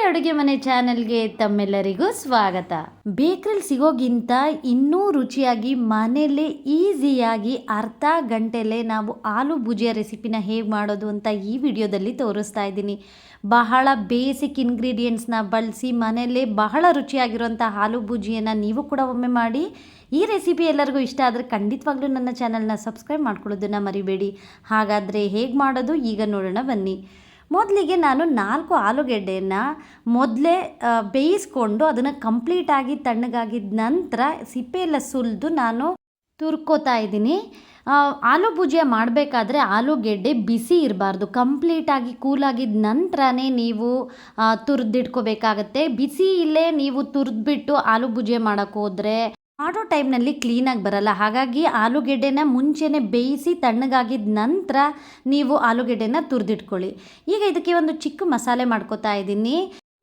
ಅಡುಗೆ ಮನೆ ಚಾನೆಲ್ಗೆ ತಮ್ಮೆಲ್ಲರಿಗೂ ಸ್ವಾಗತ. ಬೇಕರಿಲಿ ಸಿಗೋಗಿಂತ ಇನ್ನೂ ರುಚಿಯಾಗಿ ಮನೆಯಲ್ಲೇ ಈಸಿಯಾಗಿ ಅರ್ಧ ಗಂಟೆಲೇ ನಾವು ಆಲೂ ಭುಜಿಯಾ ರೆಸಿಪಿನ ಹೇಗೆ ಮಾಡೋದು ಅಂತ ಈ ವಿಡಿಯೋದಲ್ಲಿ ತೋರಿಸ್ತಾ ಇದ್ದೀನಿ. ಬಹಳ ಬೇಸಿಕ್ ಇಂಗ್ರೀಡಿಯೆಂಟ್ಸ್ನ ಬಳಸಿ ಮನೆಯಲ್ಲೇ ಬಹಳ ರುಚಿಯಾಗಿರುವಂಥ ಆಲೂ ಭುಜಿಯನ್ನು ನೀವು ಕೂಡ ಒಮ್ಮೆ ಮಾಡಿ. ಈ ರೆಸಿಪಿ ಎಲ್ಲರಿಗೂ ಇಷ್ಟ ಆದರೆ ಖಂಡಿತವಾಗ್ಲೂ ನನ್ನ ಚಾನಲ್ನ ಸಬ್ಸ್ಕ್ರೈಬ್ ಮಾಡ್ಕೊಳ್ಳೋದನ್ನು ಮರಿಬೇಡಿ. ಹಾಗಾದರೆ ಹೇಗೆ ಮಾಡೋದು ಈಗ ನೋಡೋಣ ಬನ್ನಿ. ಮೊದಲಿಗೆ ನಾನು 4 ಆಲೂಗೆಡ್ಡೆಯನ್ನು ಮೊದಲೇ ಬೇಯಿಸ್ಕೊಂಡು ಅದನ್ನು ಕಂಪ್ಲೀಟಾಗಿ ತಣ್ಣಗಾಗಿದ್ದ ನಂತರ ಸಿಪ್ಪೆಯೆಲ್ಲ ಸುಲಿದು ನಾನು ತುರ್ಕೋತಾ ಇದ್ದೀನಿ. ಆಲೂ ಭುಜಿಯಾ ಮಾಡಬೇಕಾದ್ರೆ ಆಲೂಗೆಡ್ಡೆ ಬಿಸಿ ಇರಬಾರ್ದು, ಕಂಪ್ಲೀಟಾಗಿ ಕೂಲಾಗಿದ್ದ ನಂತರನೇ ನೀವು ತುರಿದಿಟ್ಕೋಬೇಕಾಗತ್ತೆ. ಬಿಸಿ ಇಲ್ಲೇ ನೀವು ತುರಿದ್ಬಿಟ್ಟು ಆಲೂ ಭುಜಿಯಾ ಮಾಡೋಕ್ಕೆ ಹೋದರೆ ಮಾಡೋ ಟೈಮ್ನಲ್ಲಿ ಕ್ಲೀನಾಗಿ ಬರಲ್ಲ. ಹಾಗಾಗಿ ಆಲೂಗೆಡ್ಡೆನ ಮುಂಚೆನೇ ಬೇಯಿಸಿ ತಣ್ಣಗಾಗಿದ್ದ ನಂತರ ನೀವು ಆಲೂಗೆಡ್ಡೆನ ತುರಿದಿಟ್ಕೊಳ್ಳಿ. ಈಗ ಇದಕ್ಕೆ ಒಂದು ಚಿಕ್ಕ ಮಸಾಲೆ ಮಾಡ್ಕೋತಾ ಇದ್ದೀನಿ.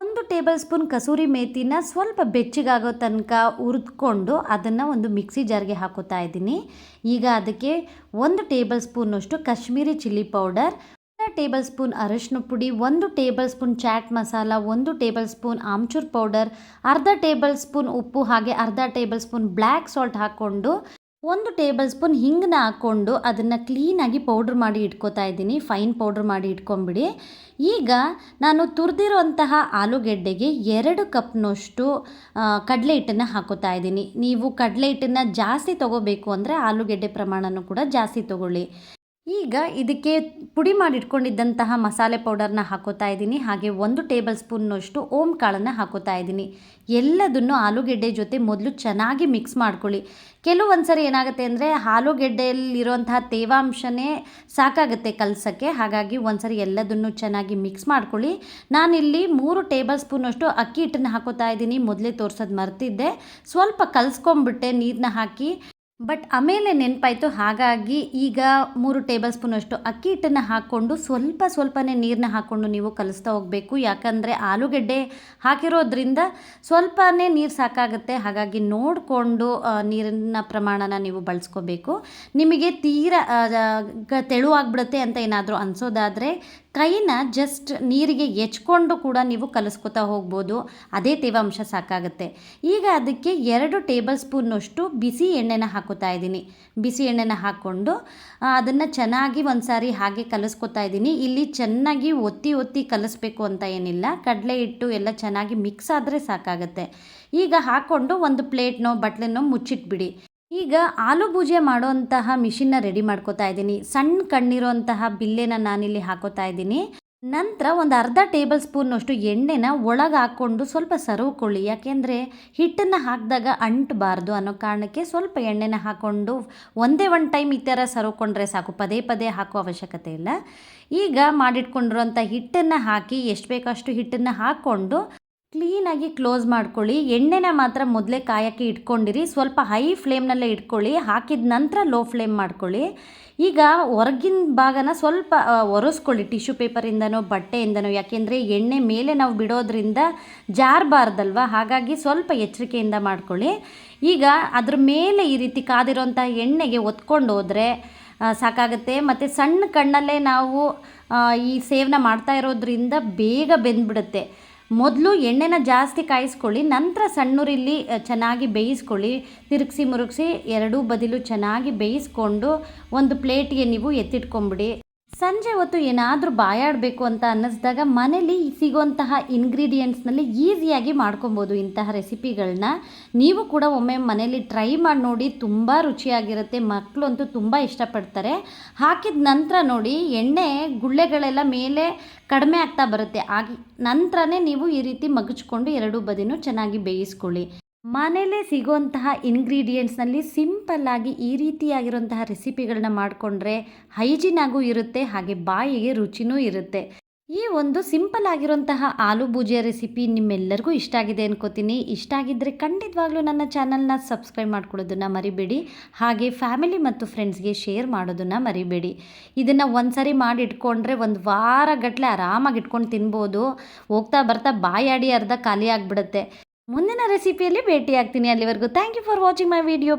1 ಟೇಬಲ್ ಸ್ಪೂನ್ ಕಸೂರಿ ಮೇಥಿನ ಸ್ವಲ್ಪ ಬೆಚ್ಚಗಾಗೋ ತನಕ ಹುರಿದ್ಕೊಂಡು ಅದನ್ನು ಒಂದು ಮಿಕ್ಸಿ ಜಾರ್ಗೆ ಹಾಕೋತಾ ಇದ್ದೀನಿ. ಈಗ ಅದಕ್ಕೆ 1 ಟೇಬಲ್ ಸ್ಪೂನಷ್ಟು Kashmiri chilli powder, 1 tablespoon ಅರಿಶಿನ ಪುಡಿ, 1 tablespoon chaat masala, 1 tablespoon amchur powder, ಅರ್ಧ ಟೇಬಲ್ ಸ್ಪೂನ್ ಉಪ್ಪು, ಹಾಗೆ ಅರ್ಧ ಟೇಬಲ್ ಸ್ಪೂನ್ ಬ್ಲ್ಯಾಕ್ ಸಾಲ್ಟ್ ಹಾಕ್ಕೊಂಡು 1 ಟೇಬಲ್ ಸ್ಪೂನ್ ಹಿಂಗನ್ನ ಹಾಕ್ಕೊಂಡು ಅದನ್ನು ಕ್ಲೀನಾಗಿ ಪೌಡ್ರ್ ಮಾಡಿ ಇಟ್ಕೋತಾ ಇದ್ದೀನಿ. ಫೈನ್ ಪೌಡ್ರ್ ಮಾಡಿ ಇಟ್ಕೊಂಬಿಡಿ. ಈಗ ನಾನು ತುರಿದಿರುವಂತಹ ಆಲೂಗೆಡ್ಡೆಗೆ 2 ಕಪ್ನಷ್ಟು ಕಡಲೆ ಹಿಟ್ಟನ್ನು ಹಾಕೋತಾ ಇದ್ದೀನಿ. ನೀವು ಕಡಲೆ ಹಿಟ್ಟನ್ನು ಜಾಸ್ತಿ ತೊಗೋಬೇಕು ಅಂದರೆ ಆಲೂಗೆಡ್ಡೆ ಪ್ರಮಾಣನೂ ಕೂಡ ಜಾಸ್ತಿ ತೊಗೊಳ್ಳಿ. ಈಗ ಇದಕ್ಕೆ ಪುಡಿ ಮಾಡಿ ಇಟ್ಕೊಂಡಿದ್ದಂತಹ ಮಸಾಲೆ ಪೌಡರ್ನ ಹಾಕೋತಾ ಇದ್ದೀನಿ. ಹಾಗೆ 1 ಟೇಬಲ್ ಸ್ಪೂನ್ನಷ್ಟು ಓಮ್ ಕಾಳನ್ನು ಹಾಕೋತಾ ಇದ್ದೀನಿ. ಎಲ್ಲದನ್ನು ಆಲೂಗೆಡ್ಡೆ ಜೊತೆ ಮೊದಲು ಚೆನ್ನಾಗಿ ಮಿಕ್ಸ್ ಮಾಡ್ಕೊಳ್ಳಿ. ಕೆಲವೊಂದು ಸರಿ ಏನಾಗುತ್ತೆ ಅಂದರೆ ಆಲೂಗೆಡ್ಡೆಯಲ್ಲಿರುವಂತಹ ತೇವಾಂಶನೇ ಸಾಕಾಗುತ್ತೆ ಕಲಸೋಕ್ಕೆ. ಹಾಗಾಗಿ ಒಂದ್ಸರಿ ಎಲ್ಲದನ್ನು ಚೆನ್ನಾಗಿ ಮಿಕ್ಸ್ ಮಾಡ್ಕೊಳ್ಳಿ. ನಾನಿಲ್ಲಿ 3 ಟೇಬಲ್ ಸ್ಪೂನಷ್ಟು ಅಕ್ಕಿ ಹಿಟ್ಟನ್ನು ಹಾಕೋತಾ ಇದ್ದೀನಿ. ಮೊದಲೇ ತೋರಿಸೋದು ಮರ್ತಿದ್ದೆ, ಸ್ವಲ್ಪ ಕಲಸ್ಕೊಂಡ್ಬಿಟ್ಟೆ ನೀರನ್ನ ಹಾಕಿ, ಬಟ್ ಆಮೇಲೆ ನೆನಪಾಯಿತು. ಹಾಗಾಗಿ ಈಗ 3 ಟೇಬಲ್ ಸ್ಪೂನಷ್ಟು ಅಕ್ಕಿ ಹಿಟ್ಟನ್ನು ಹಾಕ್ಕೊಂಡು ಸ್ವಲ್ಪನೇ ನೀರನ್ನ ಹಾಕ್ಕೊಂಡು ನೀವು ಕಲಿಸ್ತಾ ಹೋಗಬೇಕು. ಯಾಕಂದರೆ ಆಲೂಗೆಡ್ಡೆ ಹಾಕಿರೋದ್ರಿಂದ ಸ್ವಲ್ಪನೇ ನೀರು ಸಾಕಾಗುತ್ತೆ. ಹಾಗಾಗಿ ನೋಡಿಕೊಂಡು ನೀರಿನ ಪ್ರಮಾಣನ ನೀವು ಬಳಸ್ಕೋಬೇಕು. ನಿಮಗೆ ತೀರಾ ತೆಳುವಾಗ್ಬಿಡುತ್ತೆ ಅಂತ ಏನಾದರೂ ಅನಿಸೋದಾದರೆ ಕೈನ ಜಸ್ಟ್ ನೀರಿಗೆ ಹೆಚ್ಕೊಂಡು ಕೂಡ ನೀವು ಕಲಿಸ್ಕೊತಾ ಹೋಗ್ಬೋದು, ಅದೇ ತೇವಾಂಶ ಸಾಕಾಗುತ್ತೆ. ಈಗ ಅದಕ್ಕೆ 2 ಟೇಬಲ್ ಸ್ಪೂನ್ನಷ್ಟು ಬಿಸಿ ಎಣ್ಣೆನ ಹಾಕೋತಾ ಇದ್ದೀನಿ. ಬಿಸಿ ಎಣ್ಣೆನ ಹಾಕ್ಕೊಂಡು ಅದನ್ನು ಚೆನ್ನಾಗಿ ಒಂದು ಸಾರಿ ಹಾಗೆ ಕಲಿಸ್ಕೊತಾ ಇದ್ದೀನಿ. ಇಲ್ಲಿ ಚೆನ್ನಾಗಿ ಒತ್ತಿ ಕಲಿಸ್ಬೇಕು ಅಂತ ಏನಿಲ್ಲ, ಕಡಲೆ ಹಿಟ್ಟು ಎಲ್ಲ ಚೆನ್ನಾಗಿ ಮಿಕ್ಸ್ ಆದರೆ ಸಾಕಾಗುತ್ತೆ. ಈಗ ಹಾಕ್ಕೊಂಡು ಒಂದು ಪ್ಲೇಟ್ನೋ ಬಟ್ಲನ್ನೋ ಮುಚ್ಚಿಟ್ಬಿಡಿ. ಈಗ ಆಲೂ ಭುಜಿಯಾ ಮಾಡೋಂತಹ ಮಿಷಿನ್ನ ರೆಡಿ ಮಾಡ್ಕೋತಾ ಇದ್ದೀನಿ. ಸಣ್ಣ ಕಣ್ಣಿರೋಂತಹ ಬಿಲ್ಲೆನ ನಾನಿಲ್ಲಿ ಹಾಕೋತಾ ಇದ್ದೀನಿ. ನಂತರ ಒಂದು ಅರ್ಧ ಟೇಬಲ್ ಸ್ಪೂನ್ನಷ್ಟು ಎಣ್ಣೆನ ಒಳಗೆ ಹಾಕ್ಕೊಂಡು ಸ್ವಲ್ಪ ಸರವ್ಕೊಳ್ಳಿ. ಯಾಕೆಂದರೆ ಹಿಟ್ಟನ್ನು ಹಾಕಿದಾಗ ಅಂಟಬಾರ್ದು ಅನ್ನೋ ಕಾರಣಕ್ಕೆ ಸ್ವಲ್ಪ ಎಣ್ಣೆನ ಹಾಕ್ಕೊಂಡು ಒಂದೇ ಟೈಮ್ ಈ ಥರ ಸರವ್ಕೊಂಡ್ರೆ ಸಾಕು, ಪದೇ ಹಾಕೋ ಅವಶ್ಯಕತೆ ಇಲ್ಲ. ಈಗ ಮಾಡಿಟ್ಕೊಂಡಿರೋಂಥ ಹಿಟ್ಟನ್ನು ಹಾಕಿ ಎಷ್ಟು ಬೇಕಷ್ಟು ಹಿಟ್ಟನ್ನು ಹಾಕ್ಕೊಂಡು ಕ್ಲೀನಾಗಿ ಕ್ಲೋಸ್ ಮಾಡ್ಕೊಳ್ಳಿ. ಎಣ್ಣೆನ ಮಾತ್ರ ಮೊದಲೇ ಕಾಯೋಕ್ಕೆ ಇಟ್ಕೊಂಡಿರಿ. ಸ್ವಲ್ಪ ಹೈ ಫ್ಲೇಮ್ನಲ್ಲೇ ಇಟ್ಕೊಳ್ಳಿ. ಹಾಕಿದ ನಂತರ ಲೋ ಫ್ಲೇಮ್ ಮಾಡ್ಕೊಳ್ಳಿ. ಈಗ ಹೊರಗಿನ ಭಾಗನ ಸ್ವಲ್ಪ ಒರೆಸ್ಕೊಳ್ಳಿ ಟಿಶ್ಯೂ ಪೇಪರಿಂದನೋ ಬಟ್ಟೆಯಿಂದನೋ. ಯಾಕೆಂದರೆ ಎಣ್ಣೆ ಮೇಲೆ ನಾವು ಬಿಡೋದ್ರಿಂದ ಜಾರಬಾರ್ದಲ್ವ, ಹಾಗಾಗಿ ಸ್ವಲ್ಪ ಎಚ್ಚರಿಕೆಯಿಂದ ಮಾಡ್ಕೊಳ್ಳಿ. ಈಗ ಅದ್ರ ಮೇಲೆ ಈ ರೀತಿ ಕಾದಿರೋಂಥ ಎಣ್ಣೆಗೆ ಒತ್ಕೊಂಡು ಹೋದರೆ ಸಾಕಾಗುತ್ತೆ. ಮತ್ತು ಸಣ್ಣ ಕಣ್ಣಲ್ಲೇ ನಾವು ಈ ಸೇವನ ಮಾಡ್ತಾ ಇರೋದ್ರಿಂದ ಬೇಗ ಬೆಂದ್ಬಿಡುತ್ತೆ. ಮೊದಲು ಎಣ್ಣೆನ ಜಾಸ್ತಿ ಕಾಯಿಸ್ಕೊಳ್ಳಿ, ನಂತರ ಸಣ್ಣೂರಿಲ್ಲಿ ಚೆನ್ನಾಗಿ ಬೇಯಿಸ್ಕೊಳ್ಳಿ. ತಿರುಗಿಸಿ ಮುರುಗಿಸಿ ಎರಡೂ ಬದಿಲು ಚೆನ್ನಾಗಿ ಬೇಯಿಸ್ಕೊಂಡು ಒಂದು ಪ್ಲೇಟ್ಗೆ ನೀವು ಎತ್ತಿಟ್ಕೊಂಬಿಡಿ. ಸಂಜೆ ಹೊತ್ತು ಏನಾದರೂ ಬಾಯಾಡಬೇಕು ಅಂತ ಅನ್ನಿಸಿದಾಗ ಮನೇಲಿ ಸಿಗೋಂತಹ ಇಂಗ್ರೀಡಿಯೆಂಟ್ಸ್ನಲ್ಲಿ ಈಸಿಯಾಗಿ ಮಾಡ್ಕೊಬೋದು ಇಂತಹ ರೆಸಿಪಿಗಳನ್ನ. ನೀವು ಕೂಡ ಒಮ್ಮೆ ಮನೇಲಿ ಟ್ರೈ ಮಾಡಿ ನೋಡಿ, ತುಂಬ ರುಚಿಯಾಗಿರುತ್ತೆ. ಮಕ್ಕಳು ಅಂತೂ ತುಂಬ ಇಷ್ಟಪಡ್ತಾರೆ. ಹಾಕಿದ ನಂತರ ನೋಡಿ ಎಣ್ಣೆ ಗುಳ್ಳೆಗಳೆಲ್ಲ ಮೇಲೆ ಕಡಿಮೆ ಆಗ್ತಾ ಬರುತ್ತೆ. ಆಗಿ ನಂತರನೇ ನೀವು ಈ ರೀತಿ ಮಗಚ್ಕೊಂಡು ಎರಡೂ ಬದಿನೂ ಚೆನ್ನಾಗಿ ಬೇಯಿಸ್ಕೊಳ್ಳಿ. ಮನೇಲೇ ಸಿಗುವಂತಹ ಇಂಗ್ರೀಡಿಯೆಂಟ್ಸ್ನಲ್ಲಿ ಸಿಂಪಲ್ಲಾಗಿ ಈ ರೀತಿಯಾಗಿರುವಂತಹ ರೆಸಿಪಿಗಳನ್ನ ಮಾಡಿಕೊಂಡ್ರೆ ಹೈಜಿನಾಗೂ ಇರುತ್ತೆ, ಹಾಗೆ ಬಾಯಿಗೆ ರುಚಿನೂ ಇರುತ್ತೆ. ಈ ಒಂದು ಸಿಂಪಲ್ ಆಗಿರುವಂತಹ ಆಲೂ ಭುಜಿಯಾ ರೆಸಿಪಿ ನಿಮ್ಮೆಲ್ಲರಿಗೂ ಇಷ್ಟ ಆಗಿದೆ ಅನ್ಕೋತೀನಿ. ಇಷ್ಟ ಆಗಿದ್ದರೆ ಖಂಡಿತವಾಗ್ಲೂ ನನ್ನ ಚಾನಲ್ನ ಸಬ್ಸ್ಕ್ರೈಬ್ ಮಾಡ್ಕೊಳ್ಳೋದನ್ನು ಮರಿಬೇಡಿ. ಹಾಗೆ ಫ್ಯಾಮಿಲಿ ಮತ್ತು ಫ್ರೆಂಡ್ಸ್ಗೆ ಶೇರ್ ಮಾಡೋದನ್ನು ಮರಿಬೇಡಿ. ಇದನ್ನು ಒಂದ್ಸರಿ ಮಾಡಿ ಇಟ್ಕೊಂಡ್ರೆ ಒಂದು ವಾರಗಟ್ಟಲೆ ಆರಾಮಾಗಿ ಇಟ್ಕೊಂಡು ತಿನ್ಬೋದು. ಹೋಗ್ತಾ ಬರ್ತಾ ಬಾಯಾಡಿ ಅರ್ಧ ಖಾಲಿ ಆಗಿಬಿಡುತ್ತೆ. ಮುಂದಿನ ರೆಸಿಪಿಯಲ್ಲಿ ಭೇಟಿ ಆಗ್ತೀನಿ. ಅಲ್ಲಿವರೆಗೂ thank you for watching my video.